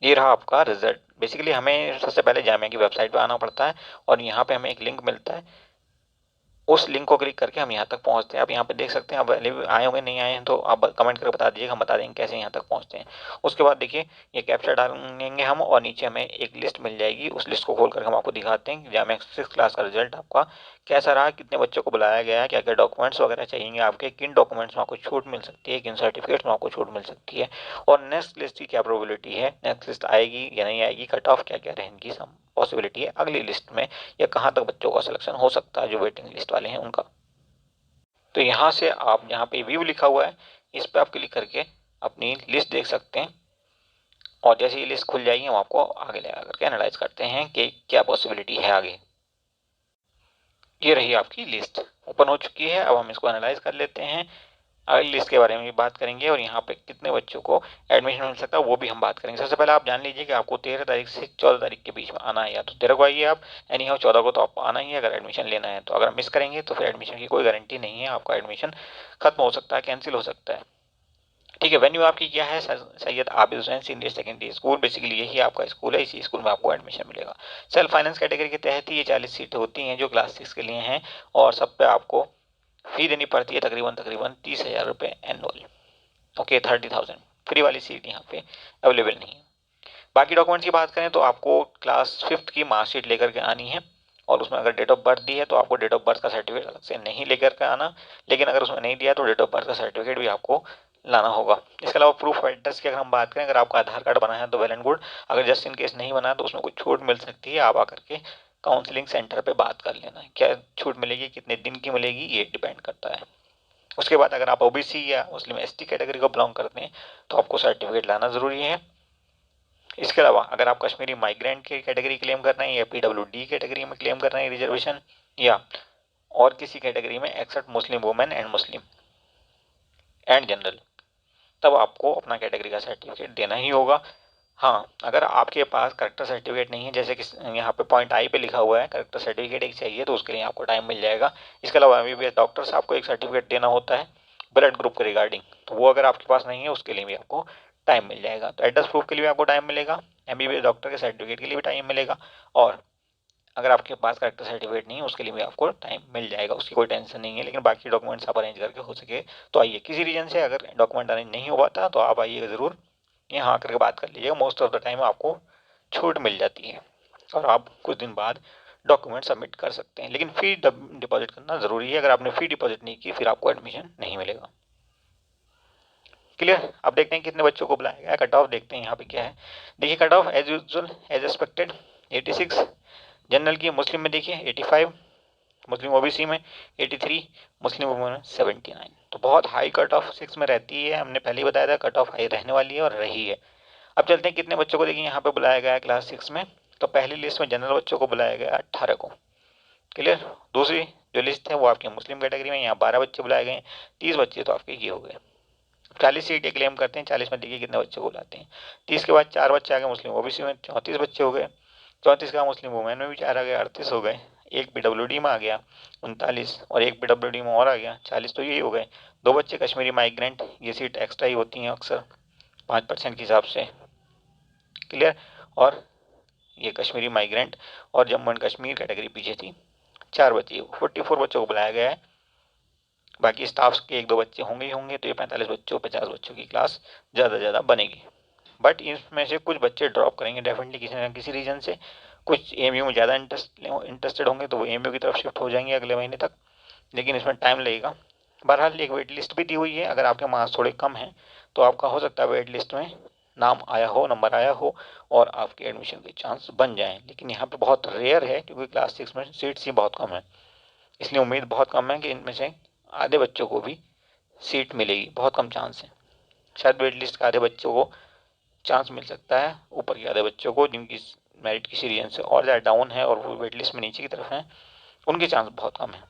ये रहा आपका रिजल्ट। बेसिकली हमें सबसे पहले जामिया की वेबसाइट पे आना पड़ता है और यहाँ पे हमें एक लिंक मिलता है, उस लिंक को क्लिक करके हम यहाँ तक पहुँचते हैं। आप यहाँ पे देख सकते हैं, आप पहले भी आए होंगे, नहीं आए हैं तो आप कमेंट करके बता दीजिएगा, हम बता देंगे कैसे यहाँ तक पहुँचते हैं। उसके बाद देखिए ये कैप्चा डालेंगे हम और नीचे हमें एक लिस्ट मिल जाएगी, उस लिस्ट को खोल कर हम आपको दिखाते हैं कि जामिया 6 क्लास का रिजल्ट आपका कैसा रहा, कितने बच्चों को बुलाया गया है, क्या क्या डॉक्यूमेंट्स वगैरह चाहिए आपके, किन डॉक्यूमेंट्स में आपको छूट मिल सकती है, किन सर्टिफिकेट्स में आपको छूट मिल सकती है, और नेक्स्ट लिस्ट की क्या प्रोबेबिलिटी है, नेक्स्ट लिस्ट आएगी या नहीं आएगी, कट ऑफ क्या क्या रहेंगी, सम पॉसिबिलिटी है अगली लिस्ट में, या कहाँ तक बच्चों का सिलेक्शन हो सकता है जो वेटिंग लिस्ट वाले हैं उनका। तो यहाँ से आप यहाँ पे व्यू लिखा हुआ है, इस पर आप क्लिक करके अपनी लिस्ट देख सकते हैं, और जैसे ये लिस्ट खुल जाएगी हम आपको आगे ले आकर के एनालाइज करते हैं कि क्या पॉसिबिलिटी है आगे। ये रही आपकी लिस्ट ओपन हो चुकी है, अब हम इसको एनालाइज कर लेते हैं। अगली लिस्ट के बारे में भी बात करेंगे और यहाँ पे कितने बच्चों को एडमिशन मिल सकता है वो भी हम बात करेंगे। सबसे पहले आप जान लीजिए कि आपको 13 तारीख से 14 तारीख के बीच में आना है, या तो 13 को आइए आप, एनी हाउ 14 को तो आपको आना ही है अगर एडमिशन लेना है। तो अगर मिस करेंगे तो फिर एडमिशन की कोई गारंटी नहीं है, आपका एडमिशन खत्म हो सकता है, कैंसिल हो सकता है। ठीक है, वेन्यू आपकी क्या है, Syed Abid Hussain senior secondary school, basically यही आपका स्कूल है, इसी स्कूल में आपको एडमिशन मिलेगा। सेल्फ फाइनेंस कैटेगरी के तहत ही ये 40 सीटें होती हैं जो क्लास 6 के लिए हैं, और सब पे आपको फी देनी पड़ती है तकरीबन तकरीबन 30,000 रुपये एनुअल। ओके, 30,000। फ्री वाली सीट यहाँ पे अवेलेबल नहीं है। बाकी डॉक्यूमेंट्स की बात करें तो आपको क्लास 5th की मार्कशीट लेकर के आनी है, और उसमें अगर डेट ऑफ बर्थ दी है तो आपको डेट ऑफ बर्थ का सर्टिफिकेट अलग से नहीं लेकर के आना, लेकिन अगर उसमें नहीं दिया तो डेट ऑफ बर्थ का सर्टिफिकेट भी आपको लाना होगा। इसके अलावा प्रूफ ऑफ एड्रेस की अगर हम बात करें, अगर आपका आधार कार्ड बना है तो वेल एंड गुड, अगर जस्ट इन केस नहीं बना तो उसमें कुछ छूट मिल सकती है, आप आकर के काउंसलिंग सेंटर पे बात कर लेना है, क्या छूट मिलेगी, कितने दिन की मिलेगी, ये डिपेंड करता है। उसके बाद अगर आप ओबीसी या मुस्लिम एसटी कैटेगरी को बिलोंग करते हैं तो आपको सर्टिफिकेट लाना ज़रूरी है। इसके अलावा अगर आप कश्मीरी माइग्रेंट की कैटेगरी क्लेम कर रहे हैं, या पीडब्ल्यूडी कैटेगरी में क्लेम कर रहे हैं रिजर्वेशन, या और किसी कैटेगरी में except Muslim women and Muslim and general, तब आपको अपना कैटेगरी का सर्टिफिकेट देना ही होगा। हाँ, अगर आपके पास करेक्टर सर्टिफिकेट नहीं है, जैसे कि यहाँ पे पॉइंट आई पे लिखा हुआ है करेक्टर सर्टिफिकेट एक चाहिए, तो उसके लिए आपको टाइम मिल जाएगा। इसके अलावा एमबीबीएस डॉक्टर से आपको एक सर्टिफिकेट देना होता है ब्लड ग्रुप के रिगार्डिंग, तो वो अगर आपके पास नहीं है उसके लिए भी आपको टाइम मिल जाएगा। तो एड्रेस प्रूफ के लिए भी आपको टाइम मिलेगा, एमबीबीएस डॉक्टर के सर्टिफिकेट के लिए भी टाइम मिलेगा, और अगर आपके पास करेक्टर सर्टिफिकेट नहीं है उसके लिए भी आपको टाइम मिल जाएगा, उसकी कोई टेंशन नहीं है। लेकिन बाकी डॉक्यूमेंट्स आप अरेंज करके हो सके तो आइए, किसी रीजन से अगर डॉक्यूमेंट अरेंज नहीं हो पाता तो आप आइएगा ज़रूर, यहाँ आकर के बात कर लीजिएगा। मोस्ट ऑफ द टाइम आपको छूट मिल जाती है और आप कुछ दिन बाद डॉक्यूमेंट सबमिट कर सकते हैं, लेकिन फ़ी डिपॉजिट करना ज़रूरी है। अगर आपने फ़ी डिपॉजिट नहीं की फिर आपको एडमिशन नहीं मिलेगा। क्लियर। अब देखते हैं कितने बच्चों को बुलाया गया, कट ऑफ देखते हैं यहाँ पे क्या है। देखिए cut off as usual as expected 86, general की मुस्लिम में देखिए 85, मुस्लिम ओबीसी में 83, मुस्लिम वुमेन में 79। तो बहुत हाई कट ऑफ 6 में रहती है, हमने पहले ही बताया था कट ऑफ हाई रहने वाली है और रही है। अब चलते हैं कितने बच्चों को देखिए यहाँ पे बुलाया गया है क्लास 6 में। तो पहली लिस्ट में जनरल बच्चों को बुलाया गया 18 को। क्लियर। दूसरी जो लिस्ट है वो आपकी मुस्लिम कैटेगरी में, यहाँ 12 बच्चे बुलाए गए हैं, 30 बच्चे तो आपके ये हो गए। 40 सीटें क्लेम करते हैं, 40 में देखिए कितने बच्चे को बुलाते हैं। 30 के बाद 4 बच्चे आ गए मुस्लिम ओबीसी में, 34 बच्चे हो गए। 34 का मुस्लिम वुमेन में भी 4 आ गए, 38 हो गए। एक पीडब्ल्यूडी में आ गया 39, और एक पीडब्ल्यूडी में और आ गया 40, तो यही हो गए। 2 बच्चे कश्मीरी माइग्रेंट, ये सीट एक्स्ट्रा ही होती हैं अक्सर 5% के हिसाब से। क्लियर। और ये कश्मीरी माइग्रेंट और जम्मू एंड कश्मीर कैटेगरी पीछे थी। 4 बच्चे, 44 बच्चों को बुलाया गया है। बाकी स्टाफ के 1-2 बच्चे होंगे ही होंगे, तो ये 45 बच्चों 50 बच्चों की क्लास ज़्यादा से ज़्यादा बनेगी। बट इसमें से कुछ बच्चे ड्रॉप करेंगे डेफिनेटली किसी न किसी रीज़न से। कुछ एएमयू में ज़्यादा इंटरेस्टेड होंगे तो वो एएमयू की तरफ शिफ्ट हो जाएंगे अगले महीने तक, लेकिन इसमें टाइम लगेगा। बहरहाल एक वेट लिस्ट भी दी हुई है, अगर आपके मार्क्स थोड़े कम हैं तो आपका हो सकता है वेट लिस्ट में नाम आया हो, नंबर आया हो, और आपके एडमिशन के चांस बन जाएं। लेकिन यहाँ पे बहुत रेयर है क्योंकि क्लास 6 में सीट्स ही बहुत कम है, इसलिए उम्मीद बहुत कम है कि इनमें से आधे बच्चों को भी सीट मिलेगी, बहुत कम चांस है। शायद वेट लिस्ट के आधे बच्चों को चांस मिल सकता है, ऊपर के आधे बच्चों को जिनकी मेरिट किसी रीजन से और ज़्यादा डाउन है और वो वेट लिस्ट में नीचे की तरफ हैं, उनके चांस बहुत कम है।